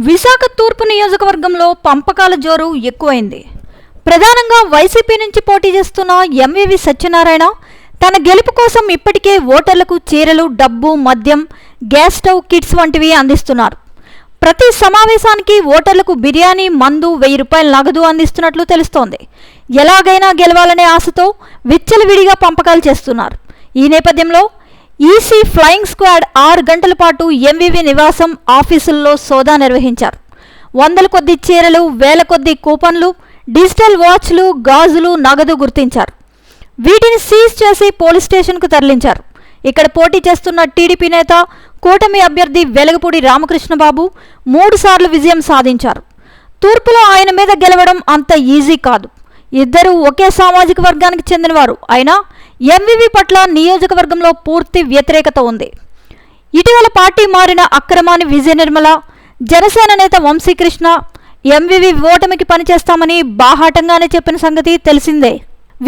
విశాఖ తూర్పు నియోజకవర్గంలో పంపకాల జోరు ఎక్కువైంది. ప్రధానంగా వైసీపీ నుంచి పోటీ చేస్తున్న ఎంవివి సత్యనారాయణ తన గెలుపు కోసం ఇప్పటికే ఓటర్లకు చీరలు, డబ్బు, మద్యం, గ్యాస్ స్టవ్ కిట్స్ వంటివి అందిస్తున్నారు. ప్రతి సమావేశానికి ఓటర్లకు బిర్యానీ, మందు, 1000 రూపాయల నగదు అందిస్తున్నట్లు తెలుస్తోంది. ఎలాగైనా గెలవాలనే ఆశతో విచ్చలవిడిగా పంపకాలు చేస్తున్నారు. ఈ నేపథ్యంలో ఈసీ ఫ్లయింగ్ స్క్వాడ్ 6 గంటల పాటు ఎంవివి నివాసం, ఆఫీసుల్లో సోదా నిర్వహించారు. వందల కొద్ది చీరలు, వేల కొద్ది కూపన్లు, డిజిటల్ వాచ్లు, గాజులు, నగదు గుర్తించారు. వీటిని సీజ్ చేసి పోలీస్ స్టేషన్కు తరలించారు. ఇక్కడ పోటీ చేస్తున్న టీడీపీ నేత, కూటమి అభ్యర్థి వెలగపూడి రామకృష్ణబాబు 3 సార్లు విజయం సాధించారు. తూర్పులో ఆయన మీద గెలవడం అంత ఈజీ కాదు. ఇద్దరూ ఒకే సామాజిక వర్గానికి చెందినవారు అయినా ఎంవివి పట్ల నియోజకవర్గంలో పూర్తి వ్యతిరేకత ఉంది. ఇటీవల పార్టీ మారిన అక్రమాని విజయ నిర్మల, జనసేన నేత వంశీకృష్ణ ఎంవివి ఓటమికి పనిచేస్తామని బాహాటంగానే చెప్పిన సంగతి తెలిసిందే.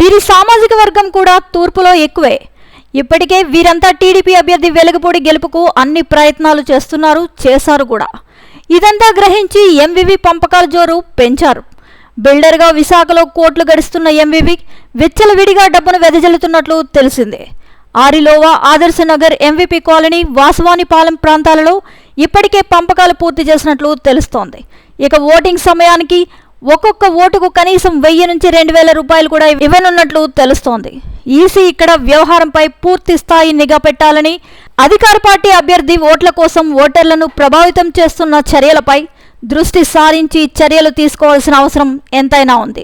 వీరి సామాజిక వర్గం కూడా తూర్పులో ఎక్కువే. ఇప్పటికే వీరంతా టీడీపీ అభ్యర్థి వెలగపూడి గెలుపుకు అన్ని ప్రయత్నాలు చేశారు కూడా. ఇదంతా గ్రహించి ఎంవివి పంపకాల జోరు పెంచారు. బిల్డర్గా విశాఖలో కోట్లు గడిస్తున్న ఎంవివి విచ్చలవిడిగా డబ్బును వెదజల్లుతున్నట్లు తెలిసిందే. ఆరిలోవా, ఆదర్శనగర్, ఎంవిపి కాలనీ, వాసవానిపాలెం ప్రాంతాలలో ఇప్పటికే పంపకాలు పూర్తి చేసినట్లు తెలుస్తోంది. ఇక ఓటింగ్ సమయానికి ఒక్కొక్క ఓటుకు కనీసం 1000 నుంచి 2000 రూపాయలు కూడా ఇవ్వనున్నట్లు తెలుస్తోంది. ఈసీ ఇక్కడ వ్యవహారంపై పూర్తి స్థాయి నిఘా పెట్టాలని, అధికార పార్టీ అభ్యర్థి ఓట్ల కోసం ఓటర్లను ప్రభావితం చేస్తున్న చర్యలపై దృష్టి సారించి చర్యలు తీసుకోవాల్సిన అవసరం ఎంతైనా ఉంది.